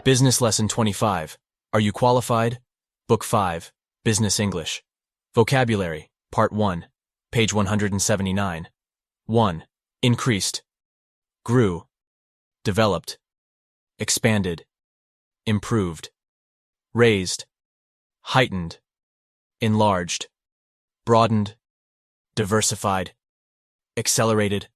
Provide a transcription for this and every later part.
Business Lesson 25. Are you qualified? Book 5, Business English. Vocabulary, Part 1, page 179. 1. Increased, grew, developed, expanded, improved, raised, heightened, enlarged, broadened, diversified, accelerated,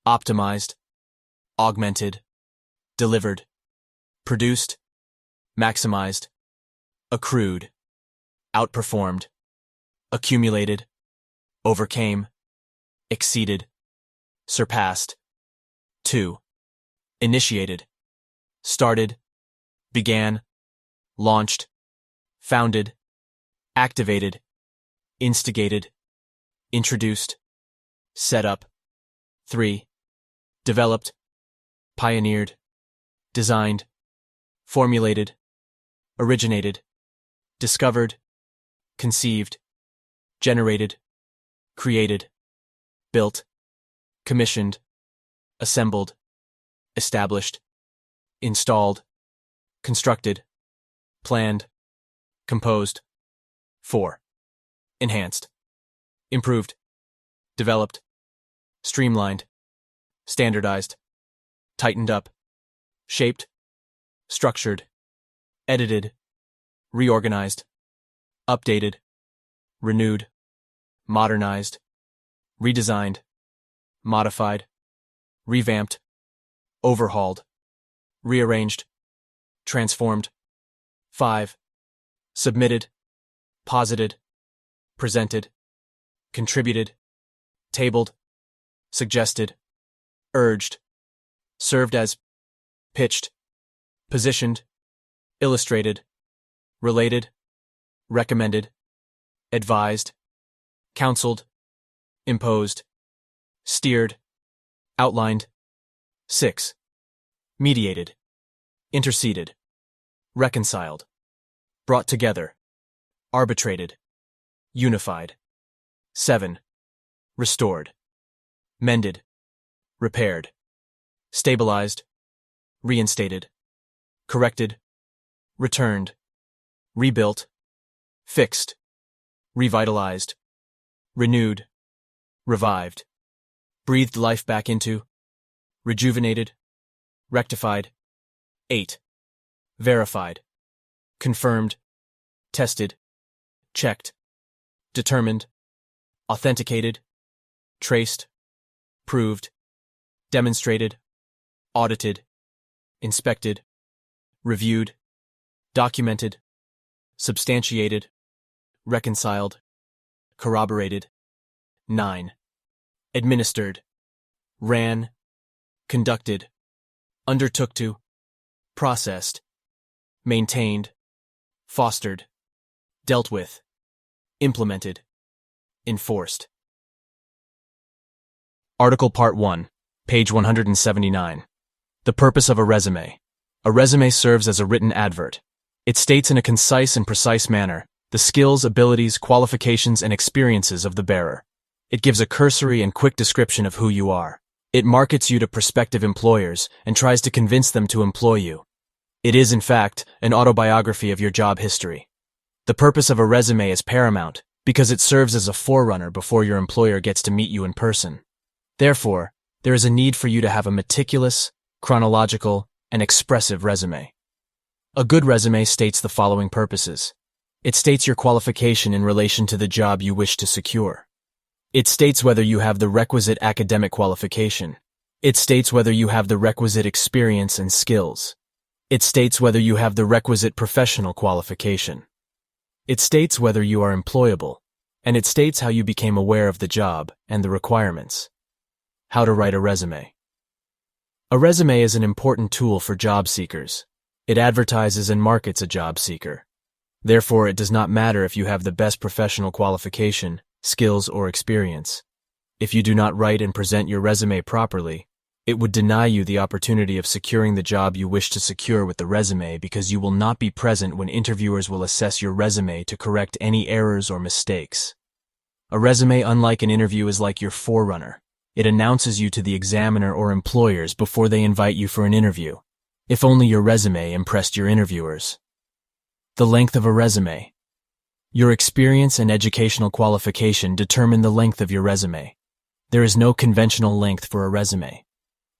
optimized, augmented, delivered, produced, maximized, accrued, outperformed, accumulated, overcame, exceeded, surpassed. 2. Initiated, started, began, launched, founded, activated, instigated, introduced, set up. 3. Developed, pioneered, designed, formulated, originated, discovered, conceived, generated, created, built, commissioned, assembled, established, installed, constructed, planned, composed. 4. Enhanced, improved, developed, streamlined, standardized, tightened up, shaped, structured, edited, reorganized, updated, renewed, modernized, redesigned, modified, revamped, overhauled, rearranged, transformed. 5. Submitted, posited, presented, contributed, tabled, suggested, urged, served as, pitched, positioned, illustrated, related, recommended, advised, counseled, imposed, steered, outlined. 6. Mediated, interceded, reconciled, brought together, arbitrated, unified. 7. Restored, mended, repaired, stabilized, reinstated, corrected, returned, rebuilt, fixed, revitalized, renewed, revived, breathed life back into, rejuvenated, rectified. 8. Verified, confirmed, tested, checked, determined, authenticated, traced, proved, demonstrated, audited, inspected, reviewed, documented, substantiated, reconciled, corroborated. 9. Administered, ran, conducted, undertook to, processed, maintained, fostered, dealt with, implemented, enforced. Article Part 1, page 179. The purpose of a resume. A resume serves as a written advert. It states in a concise and precise manner the skills, abilities, qualifications, and experiences of the bearer. It gives a cursory and quick description of who you are. It markets you to prospective employers and tries to convince them to employ you. It is, in fact, an autobiography of your job history. The purpose of a resume is paramount because it serves as a forerunner before your employer gets to meet you in person. Therefore, there is a need for you to have a meticulous, chronological, and expressive resume. A good resume states the following purposes. It states your qualification in relation to the job you wish to secure. It states whether you have the requisite academic qualification. It states whether you have the requisite experience and skills. It states whether you have the requisite professional qualification. It states whether you are employable, and it states how you became aware of the job and the requirements. How to write a resume. A resume is an important tool for job seekers. It advertises and markets a job seeker. Therefore, it does not matter if you have the best professional qualification, skills, or experience. If you do not write and present your resume properly, it would deny you the opportunity of securing the job you wish to secure with the resume because you will not be present when interviewers will assess your resume to correct any errors or mistakes. A resume, unlike an interview, is like your forerunner. It announces you to the examiner or employers before they invite you for an interview. If only your resume impressed your interviewers. The length of a resume. Your experience and educational qualification determine the length of your resume. There is no conventional length for a resume.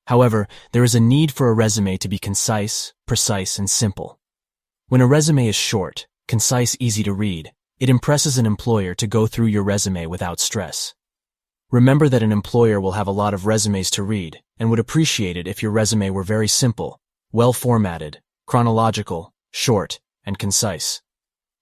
However, there is a need for a resume to be concise, precise, and simple. When a resume is short, concise, easy to read, it impresses an employer to go through your resume without stress. Remember that an employer will have a lot of resumes to read and would appreciate it if your resume were very simple, well-formatted, chronological, short, and concise.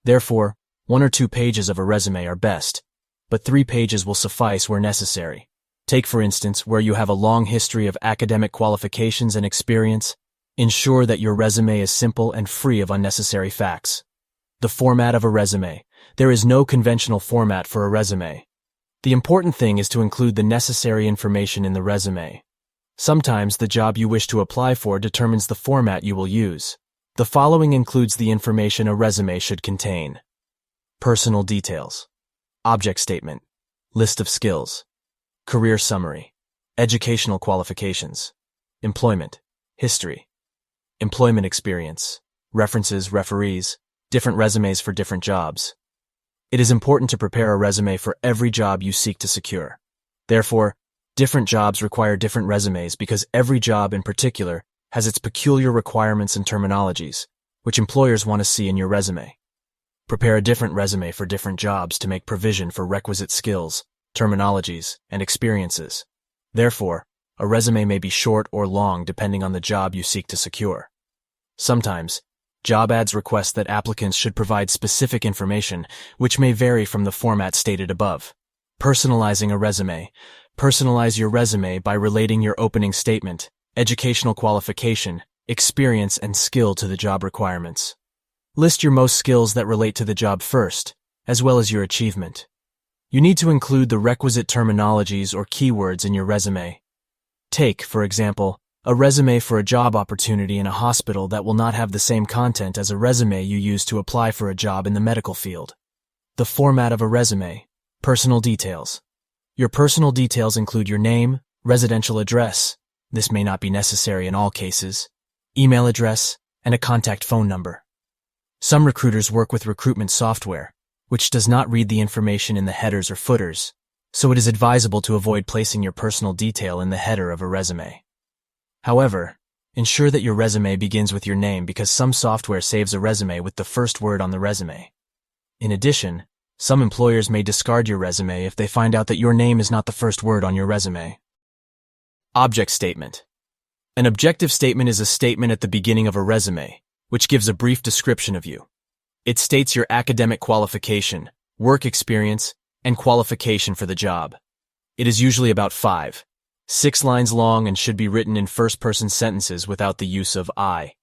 Therefore, 1 or 2 pages of a resume are best, but 3 pages will suffice where necessary. Take, for instance, where you have a long history of academic qualifications and experience. Ensure that your resume is simple and free of unnecessary facts. The format of a resume. There is no conventional format for a resume. The important thing is to include the necessary information in the resume. Sometimes the job you wish to apply for determines the format you will use. The following includes the information a resume should contain. Personal details. Object statement. List of skills. Career summary. Educational qualifications. Employment. History. Employment experience. References, referees. Different resumes for different jobs. It is important to prepare a resume for every job you seek to secure. Therefore, different jobs require different resumes because every job in particular has its peculiar requirements and terminologies, which employers want to see in your resume. Prepare a different resume for different jobs to make provision for requisite skills, terminologies, and experiences. Therefore, a resume may be short or long depending on the job you seek to secure. Sometimes, job ads request that applicants should provide specific information, which may vary from the format stated above. Personalizing a resume. Personalize your resume by relating your opening statement, educational qualification, experience, and skill to the job requirements. List your most skills that relate to the job first, as well as your achievement. You need to include the requisite terminologies or keywords in your resume. Take, for example, a resume for a job opportunity in a hospital that will not have the same content as a resume you use to apply for a job in the medical field. The format of a resume. Personal details. Your personal details include your name, residential address, this may not be necessary in all cases, email address, and a contact phone number. Some recruiters work with recruitment software, which does not read the information in the headers or footers, so it is advisable to avoid placing your personal detail in the header of a resume. However, ensure that your resume begins with your name because some software saves a resume with the first word on the resume. In addition, some employers may discard your resume if they find out that your name is not the first word on your resume. Object statement. An objective statement is a statement at the beginning of a resume, which gives a brief description of you. It states your academic qualification, work experience, and qualification for the job. It is usually about 5-6 lines long and should be written in first-person sentences without the use of I.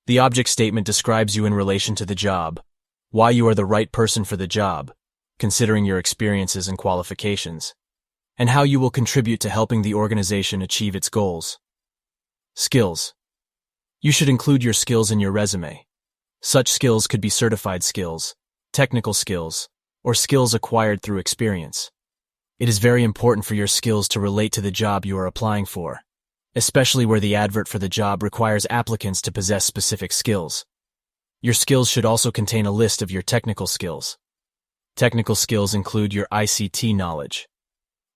The object statement describes you in relation to the job, why you are the right person for the job, considering your experiences and qualifications, and how you will contribute to helping the organization achieve its goals. Skills. You should include your skills in your resume. Such skills could be certified skills, technical skills, or skills acquired through experience. It is very important for your skills to relate to the job you are applying for, especially where the advert for the job requires applicants to possess specific skills. Your skills should also contain a list of your technical skills. Technical skills include your ICT knowledge.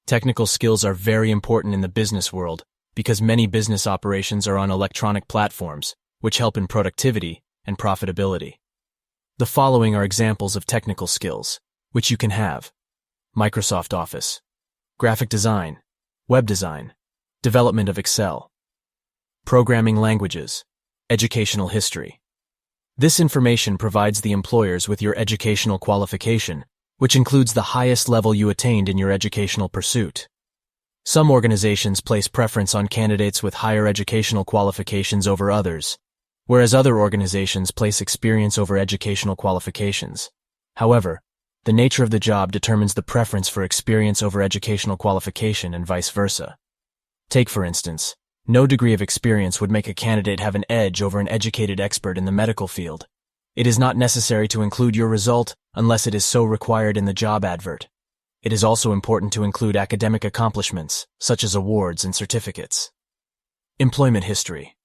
Technical skills are very important in the business world because many business operations are on electronic platforms, which help in productivity and profitability. The following are examples of technical skills, which you can have: Microsoft Office, graphic design, web design, development of Excel, programming languages, educational history. This information provides the employers with your educational qualification, which includes the highest level you attained in your educational pursuit. Some organizations place preference on candidates with higher educational qualifications over others, whereas other organizations place experience over educational qualifications. However, the nature of the job determines the preference for experience over educational qualification and vice versa. Take, for instance, no degree of experience would make a candidate have an edge over an educated expert in the medical field. It is not necessary to include your result unless it is so required in the job advert. It is also important to include academic accomplishments, such as awards and certificates. Employment history.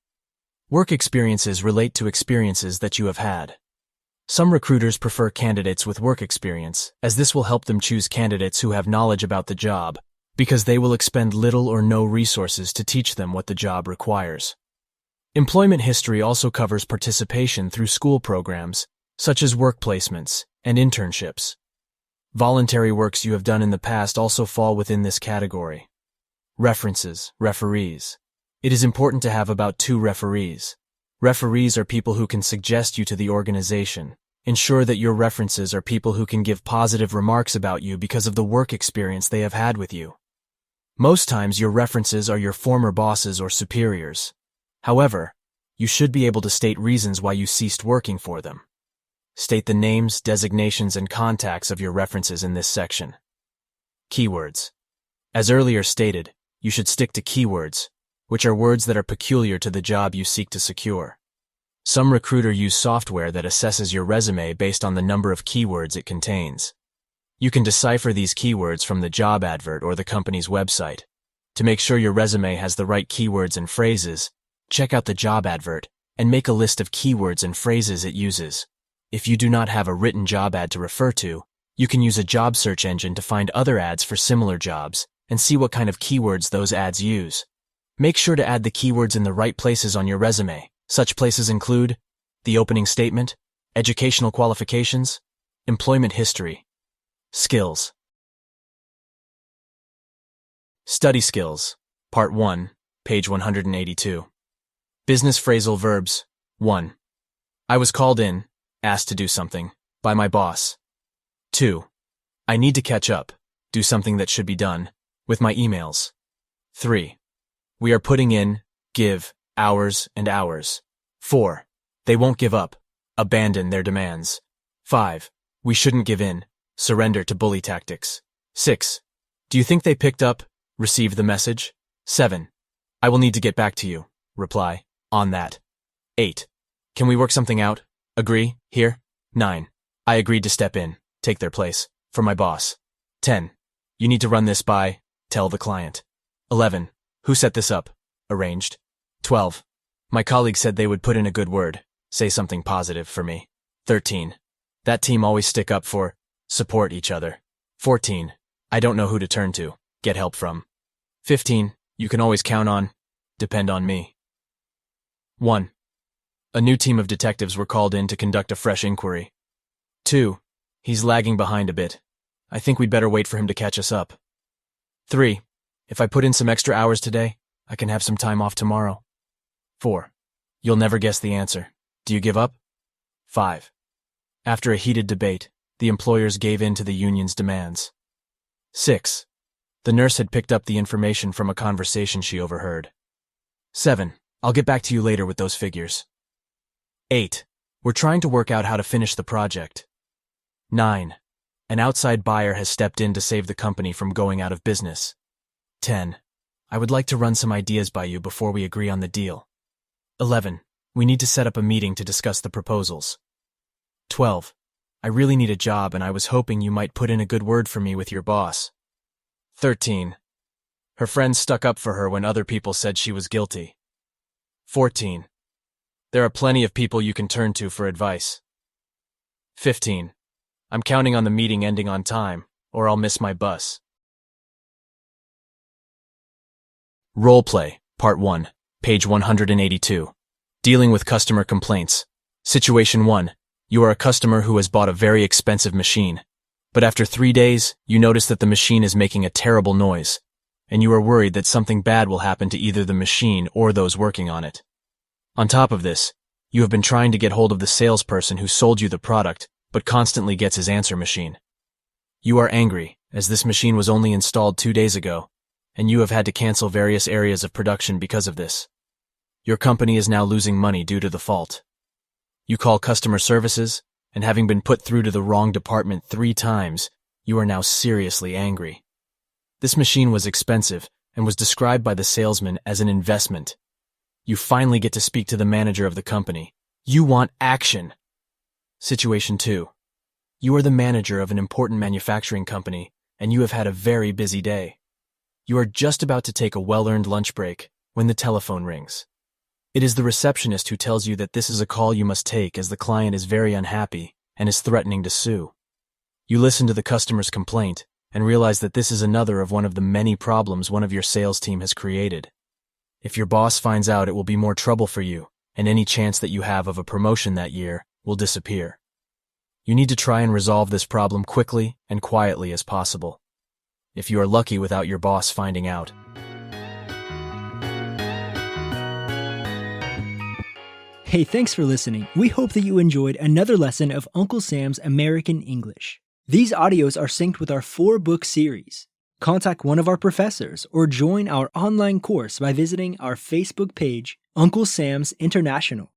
Work experiences relate to experiences that you have had. Some recruiters prefer candidates with work experience, as this will help them choose candidates who have knowledge about the job, because they will expend little or no resources to teach them what the job requires. Employment history also covers participation through school programs, such as work placements and internships. Voluntary works you have done in the past also fall within this category. References, referees. It is important to have about 2 referees. Referees are people who can suggest you to the organization. Ensure that your references are people who can give positive remarks about you because of the work experience they have had with you. Most times your references are your former bosses or superiors. However, you should be able to state reasons why you ceased working for them. State the names, designations, and contacts of your references in this section. Keywords. As earlier stated, you should stick to keywords, which are words that are peculiar to the job you seek to secure. Some recruiter use software that assesses your resume based on the number of keywords it contains. You can decipher these keywords from the job advert or the company's website. To make sure your resume has the right keywords and phrases, check out the job advert and make a list of keywords and phrases it uses. If you do not have a written job ad to refer to, you can use a job search engine to find other ads for similar jobs and see what kind of keywords those ads use. Make sure to add the keywords in the right places on your resume. Such places include the opening statement, educational qualifications, employment history, skills. Study skills, Part 1, page 182. Business phrasal verbs, 1. I was called in, asked to do something, by my boss. 2. I need to catch up, do something that should be done, with my emails. 3. We are putting in, give, hours and hours. 4. They won't give up, abandon their demands. 5. We shouldn't give in, surrender to bully tactics. 6. Do you think they picked up, received the message? 7. I will need to get back to you, reply, on that. 8. Can we work something out? Agree, here? 9. I agreed to step in, take their place, for my boss. 10. You need to run this by, tell the client. 11. Who set this up? Arranged. 12. My colleague said they would put in a good word, say something positive for me. 13. That team always stick up for, support each other. 14. I don't know who to turn to, get help from. 15. You can always count on, depend on me. 1. A new team of detectives were called in to conduct a fresh inquiry. 2. He's lagging behind a bit. I think we'd better wait for him to catch us up. 3. If I put in some extra hours today, I can have some time off tomorrow. 4. You'll never guess the answer. Do you give up? 5. After a heated debate, the employers gave in to the union's demands. 6. The nurse had picked up the information from a conversation she overheard. 7. I'll get back to you later with those figures. 8. We're trying to work out how to finish the project. 9. An outside buyer has stepped in to save the company from going out of business. 10. I would like to run some ideas by you before we agree on the deal. 11. We need to set up a meeting to discuss the proposals. 12. I really need a job and I was hoping you might put in a good word for me with your boss. 13. Her friends stuck up for her when other people said she was guilty. 14. There are plenty of people you can turn to for advice. 15. I'm counting on the meeting ending on time, or I'll miss my bus. Role Play, Part 1, page 182. Dealing with customer complaints. Situation 1. You are a customer who has bought a very expensive machine, but after 3 days, you notice that the machine is making a terrible noise, and you are worried that something bad will happen to either the machine or those working on it. On top of this, you have been trying to get hold of the salesperson who sold you the product, but constantly gets his answer machine. You are angry, as this machine was only installed 2 days ago, and you have had to cancel various areas of production because of this. Your company is now losing money due to the fault. You call customer services, and having been put through to the wrong department 3 times, you are now seriously angry. This machine was expensive and was described by the salesman as an investment. You finally get to speak to the manager of the company. You want action. Situation 2. You are the manager of an important manufacturing company, and you have had a very busy day. You are just about to take a well-earned lunch break when the telephone rings. It is the receptionist who tells you that this is a call you must take as the client is very unhappy and is threatening to sue. You listen to the customer's complaint and realize that this is another of one of the many problems one of your sales team has created. If your boss finds out, it will be more trouble for you, and any chance that you have of a promotion that year will disappear. You need to try and resolve this problem quickly and quietly as possible. If you are lucky without your boss finding out. Hey, thanks for listening. We hope that you enjoyed another lesson of Uncle Sam's American English. These audios are synced with our 4-book series. Contact one of our professors or join our online course by visiting our Facebook page, Uncle Sam's International.